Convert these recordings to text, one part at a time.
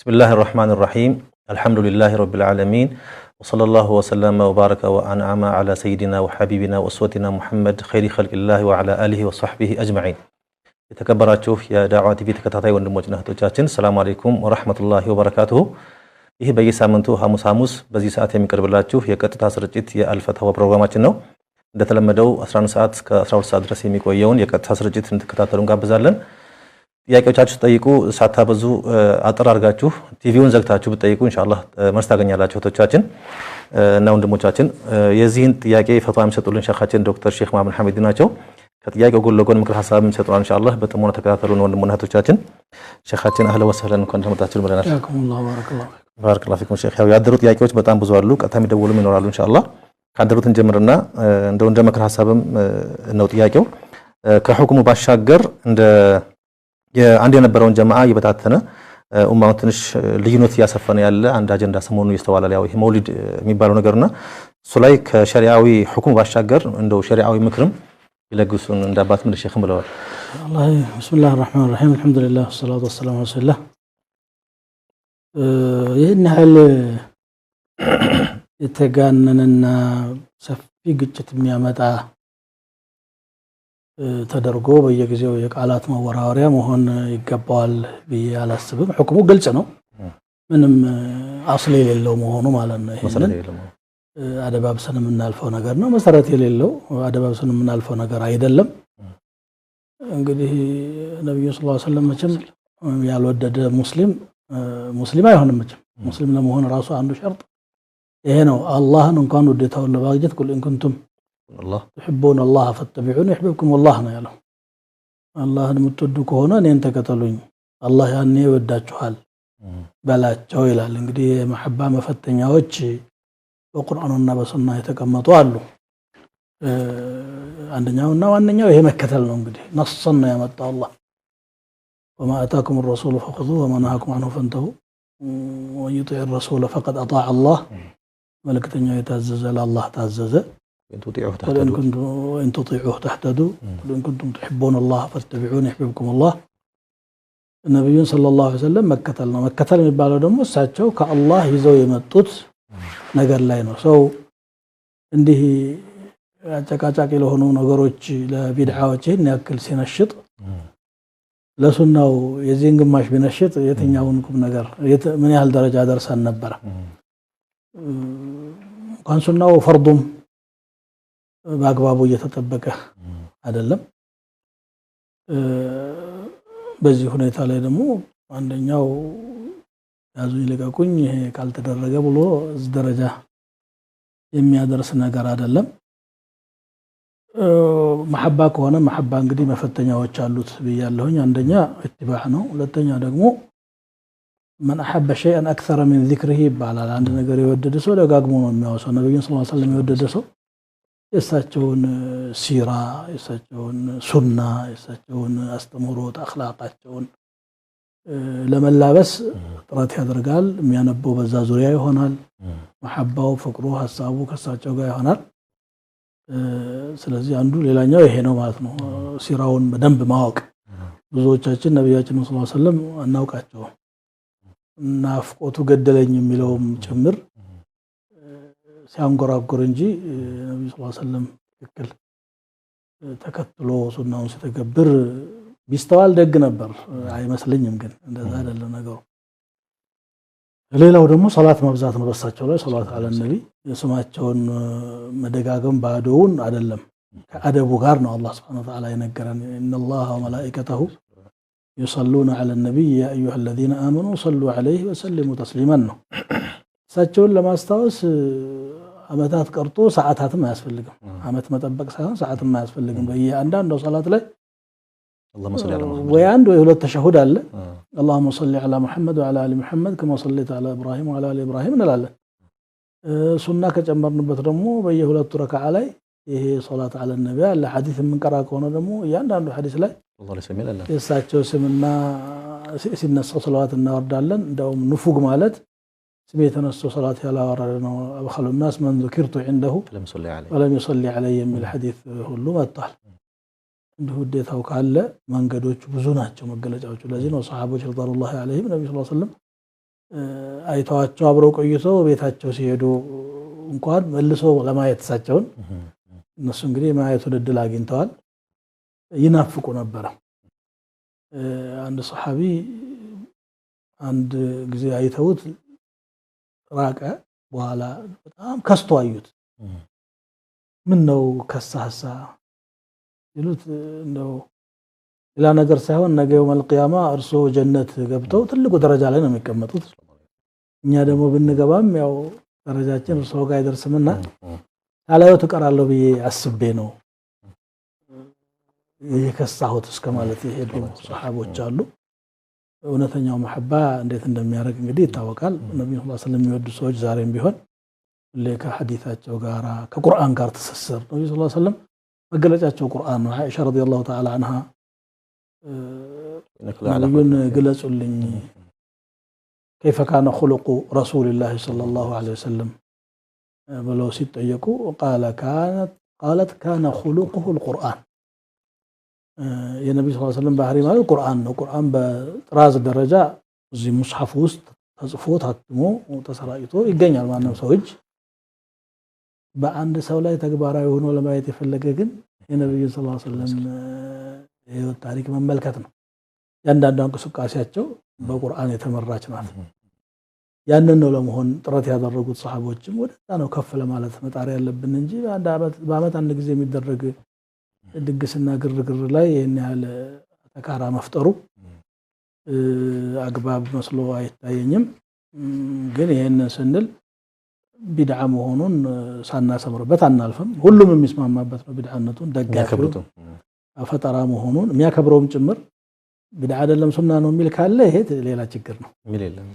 بسم الله الرحمن الرحيم الحمد لله رب العالمين وصلى الله وسلم وبارك وأنعم على سيدنا وحبيبنا وأسوتنا محمد خير خلق الله وعلى آله وصحبه أجمعين የተከበራችሁ የዳዕዋ ቲቪ ተከታታይ ወንድሞችና እህቶቻችን ሰላም አለይኩም ወራህመቱላሂ ወበረካቱሁ ይህ በየሳምንቱ ሐሙስ በዚህ ሰዓት የሚቀርብላችሁ የቀጥታ ስርጭት የአልፈታዋ ፕሮግራማችን ነው እንደተለመደው 11 ሰዓት እስከ 12 ሰዓት ድረስ የሚቆየውን የቀጥታ ስርጭት እንድትከታተሉን ጋብዛለን ጥያቄዎቻችሁ ጠይቁ ሳታበዙ አጥር አድርጋችሁ ቲቪውን ዘግታችሁ ብትጠይቁ ኢንሻአላህ መልስ ታገኛላችሁ እህቶቻችን እና ወንድሞቻችን የዚህን ጥያቄ ፈትዋ የሚሰጡልን ሸኻችን ዶክተር ሼክ መሐመድ ሐሚድ ናቸው ከጥያቄው ጎን ለጎን ምክር ሐሳብ የሚሰጡን ኢንሻአላህ በጥሞና ተከታተሉን ወንድሞና እህቶቻችን ሸኻችን አህለ ወሰህለን እንኳን ተመጣጣችሁ ብለናል ያኩሙላህ ባረከላሁ ፊኩም ሼክ ያው ያደሩ ጥያቄዎች በጣም ብዙ አሉ ቀጣሚ ደውሉም ይኖራሉ ኢንሻአላህ ካደሩትን ጀምርና እንደ ምክር ሐሳብም ነው ጥያቄው ከሁክሙ ባሻገር እንደ የአንድ የነበረውን ጀማዓ ይበታተነ ኡማው ትንሽ ልዩነት ያሰፈነ ያለ አንድ አጀንዳ ሰሞኑ ይስተዋላል ያው ይሄ መውሊድ የሚባለው ነገርና እሱ ላይ ከሸሪዓዊ ሁክሙ ባሻገር እንደው ሸሪዓዊ ምክርም ይለግሱን እንዳባት ምን ሼኽም ብለዋል አላህ ቢስሚላሂር ረህማኒር ረሂም አልহামዱሊላህ ወሰላቱ ወሰላሙ ዐላ ረሱሊላህ ይሄን ያህል የተጋነነና ሰፊ ግጭት የሚያመጣ ተደርጎ በየጊዜው የቃላት ማወራወሪያ መሆን ይገባዋል ብዬ አላስብም ሁክሙ ግልጽ ነው ምንም አስል የሌለው መሆኑ ማለት ነው ይሄን አደባብሰን የምናልፈው ነገር ነው መሰረት የሌለው አደባብሰን የምናልፈው ነገር አይደለም እንግዲህ ነብዩ ሰለላሁ ዐለይሂ ወሰለም መቼም ያልወደደ ሙስሊም አይሆንም መቼም ሙስሊም ለመሆን ራሱ አንዱ ሸርጥ ይሄ ነው አላህን እንኳን ወደታውን ለማግኘት ቁል ኢን ኩንቱም الله تحبون الله فاتبعوني يحببكم الله ነው ያለው አላህን የምትወዱ ከሆነ እኔን ተከተሉኝ አላህ ያኔ ይወዳችኋል በላቸው ይላል እንግዲህ የመሐባ መፈተኛዎች በቁርአንና በሱና የተቀመጡ አሉ አንደኛውና ዋነኛው ይሄ መከተል ነው እንግዲህ ነስን ነው ያመጣው አላህ وما آتاكم الرسول فخذوه وما نهاكم عنه فانتهوا ويطيع الرسول فقد أطاع الله መልእክተኛው የታዘዘ ለአላህ ታዘዘ وإن تطيعوه تهتدوا وإن كنتم تحبون الله فاتبعوني يحببكم الله النبي صلى الله عليه وسلم መከተል የሚባለው ደግሞ እሳቸው ከአላህ ይዘው የመጡት ነገር ላይ ነው ሰው እንዲህ አጨቃጫቂ ለሆኑ ነገሮች ለቢድዓዎች ያክል ሲነሽጥ ለሱናው የዚህን ግማሽ ቢነሽጥ የትኛውን ቁም ነገር ምን ያህል ደረጃ ደርሰን ነበር እንኳን ሱናው ፈርዱም በአግባቡ እየተጠበቀ አይደለም በዚህ ሁኔታ ላይ ደግሞ አንደኛው ያዙኝ ለቀቁኝ ይሄ ካልተደረገ ብሎ እዚህ ደረጃ የሚያደርስ ነገር አይደለም መሐባ ከሆነ መሐባ እንግዲህ መፈተኛዎች አሉት በያለሁኝ አንደኛ ኢትባዕ ነው ሁለተኛ ደግሞ من احب شيئا اكثر من ذكره ይባላል አንድ ነገር የወደደ ሰው ደጋግሞ ነው የሚያወሳው ነብዩን ሰለላሁ ዐለይሂ ወሰለም የወደደ ሰው የሳቸውን ሲራ የሳቸውን ሱና የሳቸውን አስተምሮት አኽላቃቸውን ለመላበስ ጥረት ያደርጋል የሚያነበው በዛ ዙሪያ ይሆናል መሐባው ፍቅሩ ሐሳቡ ከሳቸው ጋር ይሆናል ስለዚህ አንዱ ሌላኛው ይሄ ነው ማለት ነው ሲራውን በደንብ ማወቅ ብዙዎቻችን ነብያችን ሰለላሁ ዐለይሂ ወሰለም እናውቃቸው ናፍቆቱ ገደለኝ የሚለውም ጭምር ሲያንጎራጉር እንጂ ነብዩ ሰለላሁ ዐለይሂ ወሰለም ትክክል ተከትሎ ሱናውን ሲተገብር ቢስተዋል ደግ ነበር አይመስልኝም ግን እንደዛ አይደለም ነገሩ ሌላው ደግሞ ሶላት መብዛት ነው በሳቸው ላይ ሶላት አለ ነብይ የስማቸውን መደጋገም ባዶውን አይደለም ከአደቡ ጋር ነው አላህ Subhanahu Wa Ta'ala የነገረን ኢነላሃ ወመላኢከተሁ يصلون على النبي يا ايها الذين امنوا صلوا عليه وسلموا تسليما ነው እሳቸውን ለማስታወስ አመታት ቀርጦ ሰዓታትም አያስፈልግም አመት መጠበቅ ሳይሆን ሰዓትም አያስፈልግም በየአንዳንዱ ሶላት ላይ اللهم صل على محمد ويعند ويሁለት ተሸሁድ አለ اللهم صل على محمد وعلى ال محمد كما صليت على ابراهيم وعلى ال ابراهيم እንላለን ሱና ከጨመርንበት ደግሞ በየሁለቱ ረካዓ ላይ ይሄ ሶላት አለ ነብይ አለ ሐዲስ የምንቀራ ከሆነ ደግሞ ያንዳንዱ ሐዲስ ላይ والله لسمي الله የሳቸው ስምና ሲነሳ ሶላት እናወርዳለን እንደውም ንፉግ ማለት ስሜ ተነስቶ ሶላት ያላወረደ ነው አብኸሉ الناس من ذكرت عنده ولم يصلي عليه የሚል ሐዲስ ሁሉ መጥቷል እንዲሁ ዴታው ካለ መንገዶች ብዙ ናቸው መገለጫዎቹ ለዚህ ነው ሰሃቦች ረዲየላሁ ዐለይሂም ነብዩ ሰለላሁ ዐለይሂ ወሰለም አይተዋቸው አብረው ቆይተው ቤታቸው ሲሄዱ እንኳን መልሶ ለማየት ሳቸውን እነሱ እንግዲህ ማየቱን እድል አግኝተዋል ይናፍቁ ነበር አንድ ሱሐቢ አንድ ጊዜ አይተውት ራቀ በኋላ በጣም ከስቶ አዩት ምን ነው ከሳሳ ይሉት እንደው ሌላ ነገር ሳይሆን ነገ የውመል ቂያማ እርሶ ጀነት ገብተው ትልቁ ደረጃ ላይ ነው የሚቀመጡት እኛ ደግሞ ብንገባም ያው ደረጃችን እርሶ ጋር አይደርስምና አላየው ተቀራለው ብዬ አስቤ ነው የከሳሁት እስከማለት የሄዱ ሱሐቦች አሉ እውነተኛው መሐባ እንዴት እንደሚያደርግ እንግዲህ ይታወቃል ነብዩ ሰለላሁ ዐለይሂ ወሰለም የሚወዱ ሰዎች ዛሬም ቢሆን ለከሐዲታቸው ጋራ ከቁርአን ጋር ተሰሰር ነብዩ ሰለላሁ ዐለይሂ ወሰለም መገለጫቸው ቁርአን ነው አይሻ ረዲየላሁ ተዓላ عنها ነብዩን ገለጹልኝ كيف كان خلق رسول الله صلى الله عليه وسلم ብለው ሲጠየቁ قالت كان خلقه القرآن የነብዩ ሰለላሁ ዐለይሂ ወሰለም ባህሪ ማለት ቁርአን ነው ቁርአን በጥራዝ ደረጃ እዚህ ሙስሐፍ ውስጥ ተጽፎ ታትሞ ተሰራጭቶ ይገኛል ማንንም ሰው እጅ በአንድ ሰው ላይ ተግባራዊ ሆኖ ለማየት የፈለገ ግን የነብዩ ሰለላሁ ዐለይሂ ወሰለም የህይወት ታሪክ መመልከት ነው ያንዳንዱ እንቅስቃሴያቸው በቁርአን የተመራች ናት ያንን ነው ለመሆን ጥረት ያደረጉት ሱሐቦችም ወደዛ ነው ከፍ ለማለት መጣር ያለብን እንጂ በአመት አንድ ጊዜ የሚደረግ ድግስና ግርግር ላይ ይሄን ያህል ተካራ መፍጠሩ አግባብ መስሎ አይታየኝም ግን ይሄን ስንል ቢድዓ መሆኑን ሳናሰምርበት አናልፈም ሁሉም የሚስማማበት ነው ቢድዓነቱን ደጋፊው ፈጠራ መሆኑን የሚያከብረውም ጭምር ቢድዓ አይደለም ሱና ነው የሚል ካለ ይሄ ሌላ ችግር ነው የሚል የለም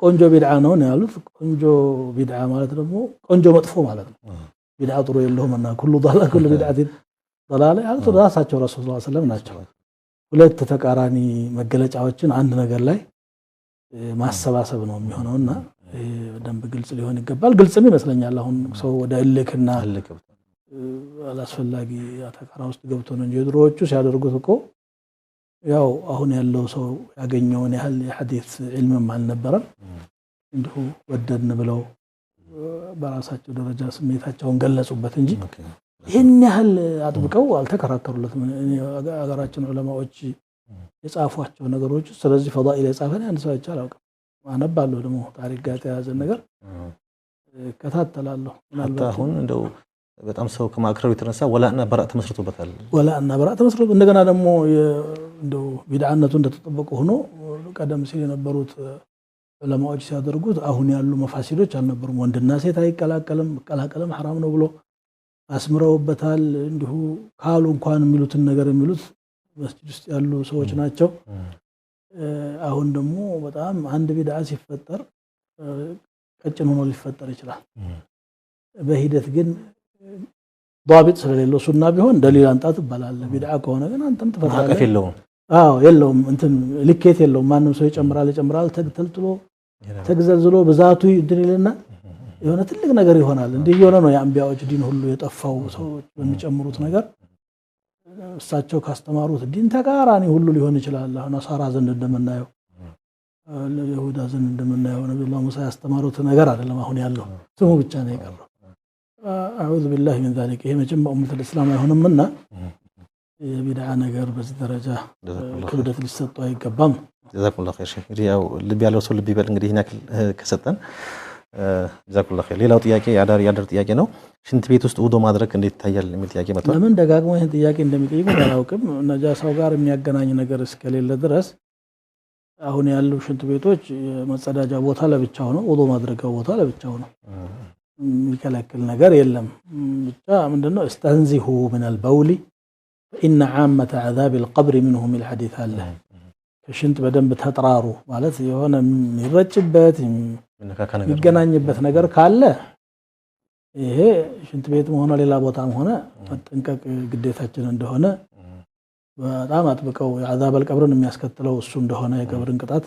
ቆንጆ ቢድዓ ነው ያሉት ቆንጆ ቢድዓ ማለት ደግሞ ቆንጆ መጥፎ ማለት ነው ቢድዓ ጥሩ የለውምና ሁሉ ضلال ሁሉ ቢድዓት ضلال ያሉት ራሳቸው ረሱል ሰለላሁ ዐለይሂ ወሰለም ናቸው ሁለት ተቃራኒ መገለጫዎችን አንድ ነገር ላይ ማሰባሰብ ነው የሚሆነውና ደንብ ግልጽ ሊሆን ይገባል ግልጽም ይመስለኛል አሁን ሰው ወደ እልክና አላስፈላጊ አተካራ ውስጥ ገብቶ ነው እንጂ ድሮዎቹ ሲያደርጉት እኮ ያው አሁን ያለው ሰው ያገኘውን ያህል የሐዲስ ዒልምም አልነበረም እንዲሁ ወደድን ብለው በራሳቸው ደረጃ ስሜታቸውን ገለጹበት እንጂ ይሄን ያህል አጥብቀው አልተከራከሩለትም አገራችን ዑለማዎች የጻፏቸው ነገሮች ስለዚህ ፈዳኢል የጻፈን አንድ ሰው ይቻላል አነባለሁ ደግሞ ታሪክ ጋር ተያዘ ነገር ከታተላለሁ ምናልባት አሁን እንደው በጣም ሰው ከማክረሩ የተነሳ ወላእና በራእ ተመስርቶበታል ወላእና በራእ ተመስርቶ እንደገና ደግሞ እንደው ቢድዓነቱ እንደተጠበቀ ሆኖ ቀደም ሲል የነበሩት ዑለማዎች ሲያደርጉት አሁን ያሉ መፋሲዶች አልነበሩም ወንድና ሴት አይቀላቀልም መቀላቀልም حرام ነው ብሎ አስምረውበታል እንዲሁ ካሉ እንኳን የሚሉትን ነገር የሚሉት መስጂድ ውስጥ ያሉ ሰዎች ናቸው አሁን ደግሞ በጣም አንድ ቢድዓ ሲፈጠር ቀጭን ሆኖ ሊፈጠር ይችላል በሂደት ግን ضابط ስለሌለው ሱና ቢሆን ደሊል አንጣት ይባላል ቢድዓ ከሆነ ግን አንተም ተፈራለህ የለውም እንትን ልኬት የለውም ማንንም ሰው ይጨምራል ተግተልጥሎ ተግዘልዝሎ በዛቱ ይድልና የሆነ ትልቅ ነገር ይሆናል እንዲህ የሆነ ነው የአንቢያዎች ዲን ሁሉ የጠፋው ሰዎች በሚጨምሩት ነገር እሳቸው ካስተማሩት ዲን ተቃራኒ ሁሉ ሊሆን ይችላል አሁን አሳራ ዘንድ እንደምናየው ለይሁዳ ዘንድ እንደምናየው ነብዩ ሙሳ ያስተማሩት ነገር አይደለም አሁን ያለው ስሙ ብቻ ነው የቀረው አዑዙ ቢላሂ ሚን ዛሊክ ይሄ መቼም ኡመቱል እስላም አይሆንምና የቢድዓ ነገር በዚህ ደረጃ ክብደት ሊሰጠው አይገባም ጀዛኩላሁ ኸይር ሼክ ያው ልብ ያለው ሰው ልብ ይበል እንግዲህ ይናክ ከሰጠን ጀዛኩላሁ ኸይር ሌላው ጥያቄ ያዳር ጥያቄ ነው ሽንት ቤት ውስጥ ውዶ ማድረግ እንዴት ይታያል የሚል ጥያቄ መጥቷል ለምን ደጋግሞ ይሄን ጥያቄ እንደሚጠይቁ አላውቅም ነጃሳው ጋር የሚያገናኝ ነገር እስከሌለ ድረስ አሁን ያሉ ሽንት ቤቶች መጸዳጃ ቦታ ለብቻው ነው ውዶ ማድረጊያው ቦታ ለብቻው ነው የሚከለክል ነገር የለም ብቻ ምንድነው استنزه من البول فإن عامة عذاب القبر منه من الحديث الله ከሽንት በደንብ ተጥራሩ ማለት የሆነ የሚረጭበት የሚገናኝበት ነገር ካለ ይሄ ሽንት ቤትም ሆነ ሌላ ቦታም ሆነ መጠንቀቅ ግዴታችን እንደሆነ በጣም አጥብቀው የعذاب القبርን የሚያስከትለው እሱ እንደሆነ የቀብርን ቅጣት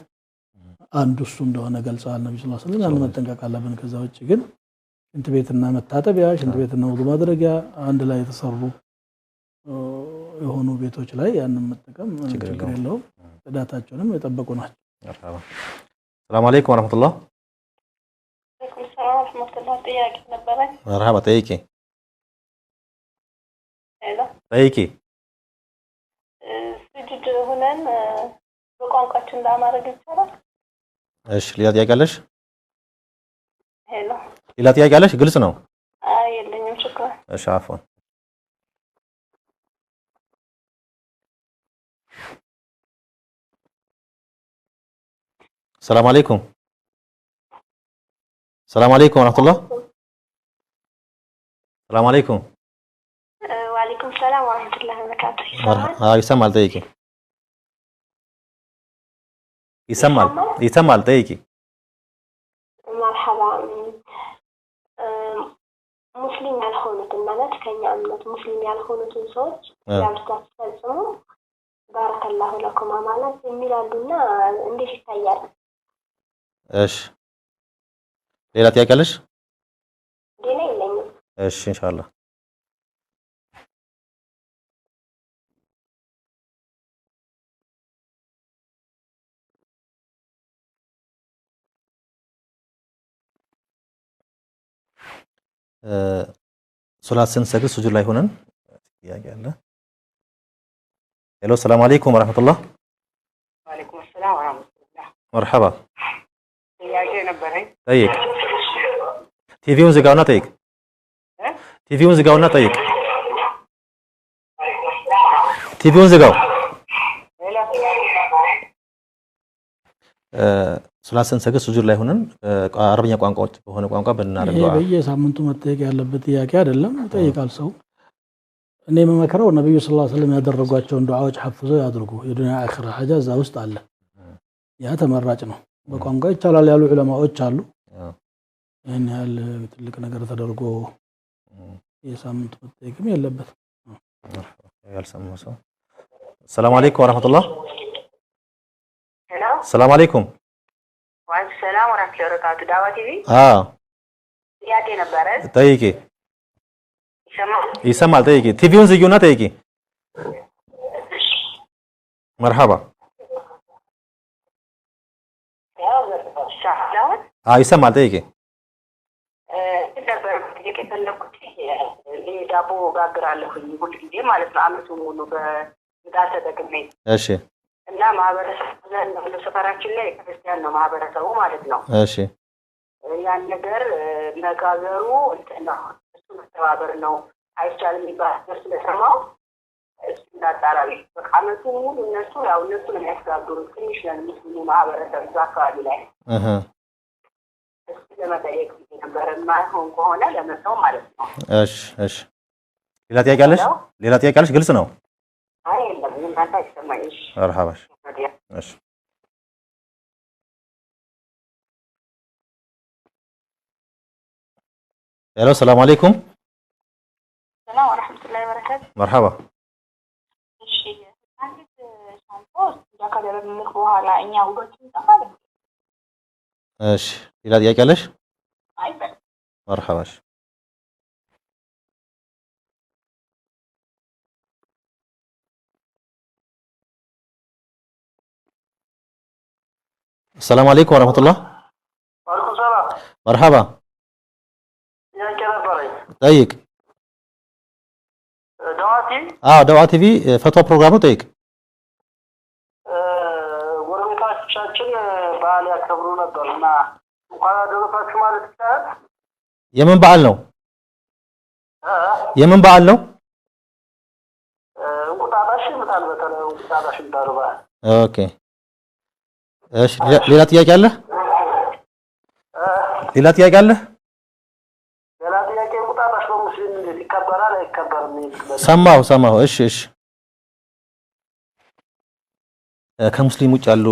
አንዱ እሱ እንደሆነ ገልጸዋል ነብዩ ሰለላሁ ዐለይሂ ወሰለም መጠንቀቅ አለብን ከዛ ውጪ ግን ሽንት ቤትና መታጠቢያ ሽንት ቤትና ውዱ ማድረጊያ አንድ ላይ የተሰሩ የሆኑ ቤቶች ላይ ያንን መጠቀም ችግር የለውም ጽዳታቸውንም የጠበቁ ናቸው السلام عليكم ورحمة الله. عليكم السلام ورحمة الله. ጥያቄ ነበረኝ። مرحبا ጠይቂ ሄሎ ጠይቂ። ስጁድ ሆነን በቋንቋችን ለማድረግ ይቻላል? እሺ ሌላ ጥያቄ አለሽ? ሄሎ ሌላ ጥያቄ አለሽ? ግልጽ ነው። አይ የለኝም። ሽክራን። እሺ አፍዋን። السلام عليكم. السلام عليكم ورحمة الله. السلام عليكم. وعليكم السلام ورحمة الله وبركاته. مرحبا. يسمع دقيقة. يسمع دقيقة. مرحبا. ሙስሊም ያልሆኑትን ማለት ከኛ እምነት ሙስሊም ያልሆኑትን ሰዎች ያምስታት ፈጽሞ ባረከላሁ ለኩም ማለት የሚላሉና እንዴት ይታያል? እሺ ሌላ ጥያቄ አለሽ? ሌላ የለኝም። እሺ ኢንሻአላህ። ሶላት ስንሰግድ ሱጁድ ላይ ሆነን ጥያቄ አለ። ሄሎ ሰላም አለይኩም ወራህመቱላህ። ወአለይኩም ሰላም ወራህመቱላህ። መርሐባ። ጥያቄ ነበረኝ። ጠይቅ። ቲቪውን ዝጋውና ጠይቅ። ቲቪውን ዝጋውና ጠይቅ። ቲቪውን ዝጋው። ሶላት ስንሰግድ ሱጁድ ላይ ሆነን አረብኛ ቋንቋዎች በሆነ ቋንቋ ብናደርገው በየሳምንቱ መጠየቅ ያለበት ጥያቄ አይደለም። ይጠይቃል ሰው። እኔ የምመክረው ነብዩ ሰለላሁ ዐለይሂ ወሰለም ያደረጓቸውን ዱዓዎች ሐፍዘው ያድርጉ። የዱንያ አኺራ ሐጃ እዛ ውስጥ አለ። ያ ተመራጭ ነው። በቋንቋ ይቻላል ያሉ ዑለማዎች አሉ። ይሄን ያህል ትልቅ ነገር ተደርጎ የሳምንቱ መጠየቅም የለበትም። ያልሰማው ሰው ሰላም አለይኩም ወራህመቱላህ። ሄሎ ሰላም አለይኩም። ወአለይኩም ሰላም ወራህመቱላሂ ወበረካቱ። ዳዋ ቲቪ ጥያቄ ነበረ። ጠይቂ። ይሰማል? ጠይቂ። ቲቪውን ዝጊውና ጠይቂ። መርሐባ። ይሰማል? ጠይቂ። ዳቦ ጋግራለሁኝ ሁል ጊዜ ማለት ነው፣ አመቱን ሙሉ በምጣድ ተጠቅሜ። እሺ። እና ማህበረሰቡ ሰፈራችን ላይ ክርስቲያን ነው ማህበረሰቡ ማለት ነው። እሺ። ያን ነገር መጋገሩ እንትና እሱ መተባበር ነው አይቻልም የሚባል ነገር ስለሰማው እሱ እንዳጣራቢ በቃ አመቱን ሙሉ እነሱ ነው የሚያስጋግሩት። ትንሽ ሙስሊሙ ማህበረሰብ እዛ አካባቢ ላይ እሱ ለመጠየቅ ነበር የማይሆን ከሆነ ለመተው ማለት ነው። እሺ እሺ። ሌላ ጥያቄ አለሽ? ሌላ ጥያቄ አለሽ? ግልጽ ነው። አይ የለም እናንተ አይሰማኝ። እሺ መርሐባ። እሺ ሄሎ ሰላም አለይኩም። ሰላም ወራህመቱላሂ ወበረካቱ። መርሐባ። እሺ አንዲት ሳንፖስ ያካደረግን በኋላ እኛ ውበትን ተፋለ። እሺ ሌላ ጥያቄ አለሽ? አይ መርሐባ። السلام عليكم ورحمة الله. وعليكم السلام. مرحبا. يا كذا بري. طيب. دواتي؟ دواتي تي في فتوى بروجرامو طيب. ጎረቤቶቻችን በዓል ያከብሩ ነበርና እንኳን አደረሳችሁ ማለት ይቻላል። የምን በዓል ነው? የምን በዓል ነው? እንቁጣጣሽ ይመጣል። በተለይ እንቁጣጣሽ እንዳሉ በዓል። ኦኬ እሺ ሌላ ጥያቄ አለ? ሌላ ጥያቄ አለ? ሌላ ጥያቄ እንቁጣጣሽ በሙስሊም እንዴት ይከበራል አይከበርም? ሰማሁ። እሺ እሺ። ከሙስሊም ውጭ ያሉ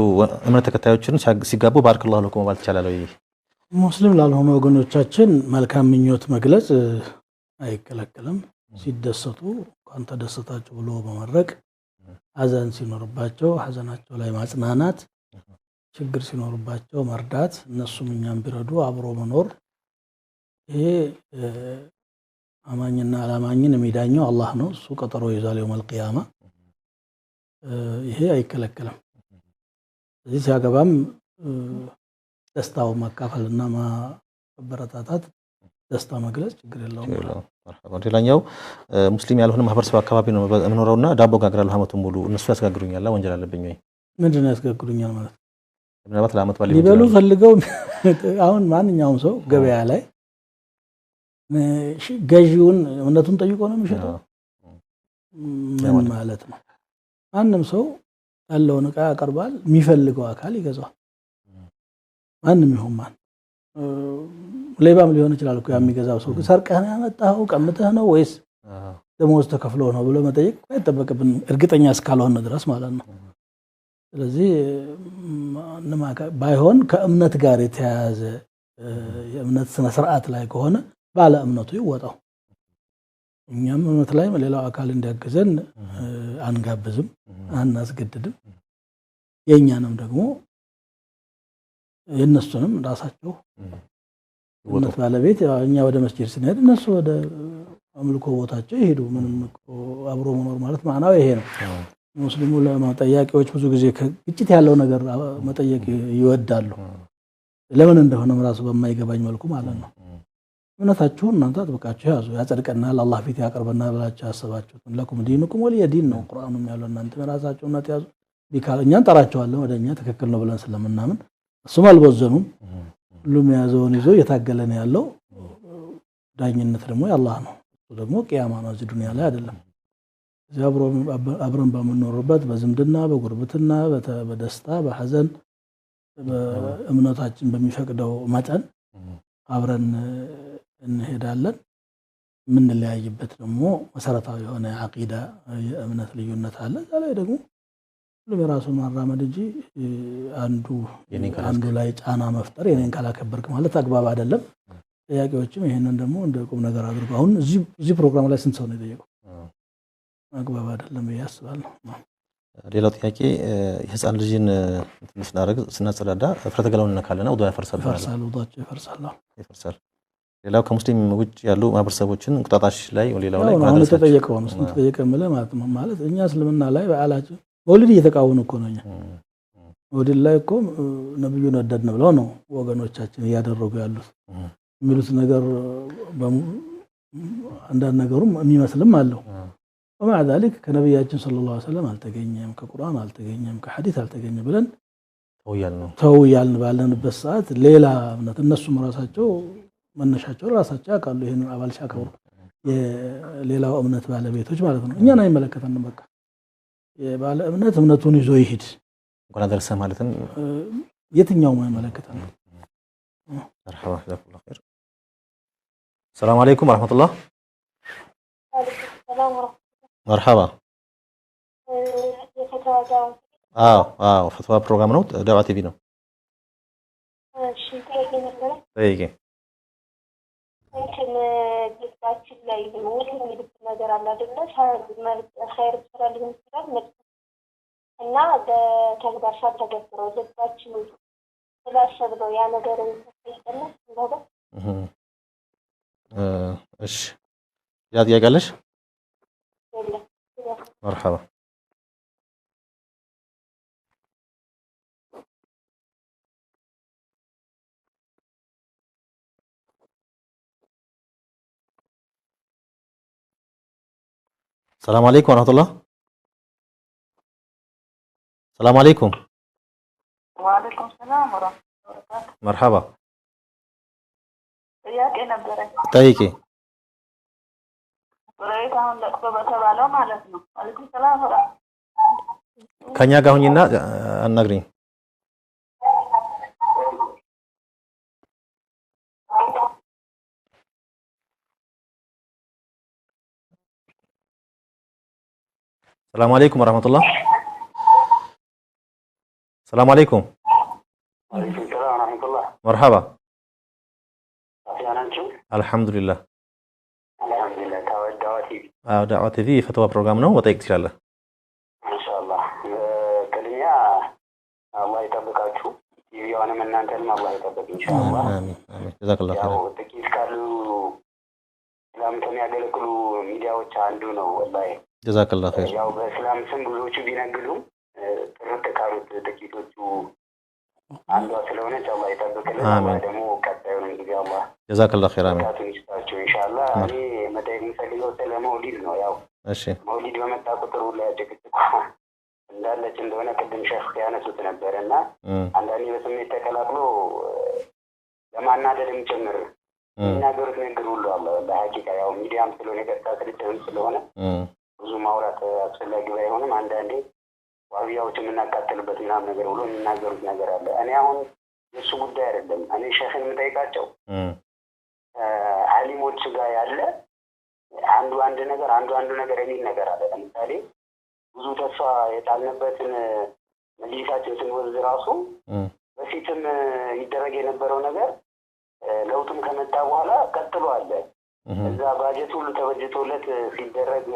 እምነት ተከታዮችን ሲጋቡ ባረከላሁ ለኩም ማለት ይቻላል ወይ? ሙስሊም ላልሆኑ ወገኖቻችን መልካም ምኞት መግለጽ አይከለከልም። ሲደሰቱ እንኳን ተደሰታችሁ ብሎ በመረቅ ሐዘን ሲኖርባቸው ሐዘናቸው ላይ ማጽናናት፣ ችግር ሲኖርባቸው መርዳት፣ እነሱም እኛም ቢረዱ አብሮ መኖር። ይሄ አማኝና አላማኝን የሚዳኘው አላህ ነው። እሱ ቀጠሮ ይዟል የውመል ቂያማ። ይሄ አይከለከልም። ስለዚህ ሲያገባም ደስታው ማካፈልና ማበረታታት ደስታ መግለጽ ችግር የለውም። መርሐባ። ሌላኛው ሙስሊም ያልሆነ ማህበረሰብ አካባቢ ነው የምኖረውና ዳቦ ጋግራለሁ አመቱን ሙሉ እነሱ ያስጋግሩኛል ወንጀል አለብኝ ወይ? ምንድነው ያስጋግሩኛል ማለት? ምናልባት ለአመት ባለ ሊበሉ ፈልገው አሁን ማንኛውም ሰው ገበያ ላይ ገዢውን እውነቱን ጠይቆ ነው የሚሸጠው ምን ማለት ነው? ማንም ሰው ያለውን ዕቃ ያቀርባል፣ የሚፈልገው አካል ይገዛዋል። ማንም ይሁን ማን ሌባም ሊሆን ይችላል እኮ የሚገዛው ሰው ሰርቀህ ነው ያመጣኸው ቀምተህ ነው ወይስ ደሞዝ ተከፍሎ ነው ብሎ መጠየቅ አይጠበቅብን እርግጠኛ እስካልሆነ ድረስ ማለት ነው። ስለዚህ ባይሆን ከእምነት ጋር የተያያዘ የእምነት ስነ ስርዓት ላይ ከሆነ ባለ እምነቱ ይወጣው። እኛም እምነት ላይ ሌላው አካል እንዲያገዘን አንጋብዝም አናስገድድም። የኛንም ደግሞ የነሱንም ራሳቸው እምነት ባለቤት እኛ ወደ መስጂድ ስንሄድ እነሱ ወደ አምልኮ ቦታቸው ይሄዱ። ምንም አብሮ መኖር ማለት ማናው ይሄ ነው። ሙስሊሙ ለማጠያቂዎች ብዙ ጊዜ ግጭት ያለው ነገር መጠየቅ ይወዳሉ። ለምን እንደሆነ ራሱ በማይገባኝ መልኩ ማለት ነው። እምነታችሁን እናንተ አጥብቃችሁ ያዙ፣ ያጸድቀናል፣ አላህ ፊት ያቀርበናል ብላችሁ ያሰባችሁት ለኩም ዲኑኩም ወሊየ ዲን ነው ቁርአኑም ያለው። እናንተ ራሳችሁን እናት ያዙ ቢካል እኛን ጠራቸዋለን ወደኛ ትክክል ነው ብለን ስለምናምን እሱም አልቦዘኑም። ሁሉም ያዘውን ይዞ እየታገለ ነው ያለው። ዳኝነት ደግሞ የአላህ ነው። እሱ ደግሞ ቂያማ ነው፣ እዚህ ዱንያ ላይ አይደለም። እዚህ አብረን በምንኖርበት በዝምድና በጉርብትና በደስታ በሐዘን በእምነታችን በሚፈቅደው መጠን አብረን እንሄዳለን። የምንለያይበት ደግሞ መሰረታዊ የሆነ አቂዳ የእምነት ልዩነት አለ። እዛ ላይ ደግሞ ሁሉም የራሱን ማራመድ እንጂ አንዱ ላይ ጫና መፍጠር የኔን ካላከበርክ ማለት አግባብ አይደለም። ጥያቄዎችም ይሄንን ደግሞ እንደ ቁም ነገር አድርጎ አሁን እዚህ ፕሮግራም ላይ ስንት ሰው ነው የጠየቀው? አግባብ አይደለም ብዬ አስባለሁ። ሌላው ጥያቄ የህፃን ልጅን ስናጸዳዳ ፍረተ ገላውን እንነካለና ውዱእ ያፈርሳል። ውዱአቸው ይፈርሳል። ሌላው ከሙስሊም ውጭ ያሉ ማህበረሰቦችን እንቁጣጣሽ ላይ ሌላው ላይ ማለት ተጠየቀው ነው ስንት ጠየቀ ማለት እኛ እስልምና ላይ በዓላችን መውሊድ እየተቃወሙ እኮ ነው። እኛ መውሊድ ላይ እኮ ነብዩን ወደድን ብለው ነው ወገኖቻችን እያደረጉ ያሉት የሚሉት ነገር አንዳንድ ነገሩም የሚመስልም አለው። ومع ذلك ከነብያችን ሰለላሁ ዐለይሂ ወሰለም አልተገኘም፣ ከቁርአን አልተገኘም፣ ከሐዲስ አልተገኘም ብለን ተውያልን ባለንበት ሰዓት ሌላ እምነት እነሱም ራሳቸው መነሻቸው ራሳቸው ያውቃሉ። ይሄንን አባል ሲያከብሩ የሌላው እምነት ባለቤቶች ማለት ነው። እኛን አይመለከተንም። በቃ የባለ እምነት እምነቱን ይዞ ይሄድ እንኳን አደረሰ ማለትም የትኛውም አይመለከተንም። مرحبا جزاكم الله خير. السلام عليكم ورحمة الله. وعليكم السلام ورحمة الله. مرحبا. فتوى بروجرام نوت دعوة تي في نو. طيب. ممكن جزء لا يموت من النظر على الناس خير بسرعة للمسلمين. እና በተግባር ተገብረው ዘባችን ስለሰብረው ያ ነገር ይተሰጠናል እንደሆነ እሺ ያ ጥያቄ مرحبا. السلام عليكم ورحمة الله. السلام عليكم. وعليكم السلام ورحمة الله وبركاته. مرحبا. ጥያቄ ነበረኝ። ጠይቂ። ወሬታ አሁን ለቅሶ በተባለው ማለት ነው። ወአለይኩም ሰላም ወራህመቱላህ። ከኛ ጋር ሁኚና አናግሪኝ። السلام عليكم ورحمة الله. السلام عليكم. وعليكم السلام ورحمة الله. مرحبا. الحمد لله. دعوة تي في فتوى بروجرام ነው ወጣ ይችላል ኢንሻአላህ ከልኛ አላህ ይጠብቃችሁ ይያውንም እናንተንም አላህ ይጠብቅ ኢንሻአላህ አሜን አሜን ጀዛከላሁ ኸይር ያው ጥቂት ካሉ እስላም ከሚያገለግሉ ሚዲያዎች አንዱ ነው ወላሂ ጀዛከላሁ ኸይር ያው በእስላም ስም ብዙዎቹ ቢነግዱም ጥርት ካሉት ጥቂቶቹ አንዷ ስለሆነች አላህ ይጠብቅልን። አላህ ደግሞ ቀጣዩን እንግዲህ አላህ ጀዛከላሁ ኸይር አሜን ይስጣችሁ ኢንሻአላህ። እኔ መጠየቅ የምፈልገው ስለ መውሊድ ነው። ያው እሺ መውሊድ በመጣ ቁጥር ሁሉ ጭቅጭቅ እንዳለች እንደሆነ ቅድም ሸህ ያነሱት ነበርና አንዳንዴ በስሜት ተቀላቅሎ ለማናደድም ጭምር የሚናገሩት ነገር ሁሉ አለ። በሐቂቃ ያው ሚዲያም ስለሆነ የቀጥታ ስርጭትም ስለሆነ ብዙ ማውራት አስፈላጊ ባይሆንም አንዳንዴ ዋቢያዎች የምናቃጥልበት ምናምን ነገር ብሎ የሚናገሩት ነገር አለ። እኔ አሁን የእሱ ጉዳይ አይደለም። እኔ ሸህን የምጠይቃቸው አሊሞች ጋር ያለ አንዱ ነገር የሚል ነገር አለ። ለምሳሌ ብዙ ተስፋ የጣልንበትን መጅሊሳችን ስንወስድ ራሱ በፊትም ይደረግ የነበረው ነገር ለውጥም ከመጣ በኋላ ቀጥሎ አለ። እዛ ባጀት ሁሉ ተበጅቶለት ሲደረግ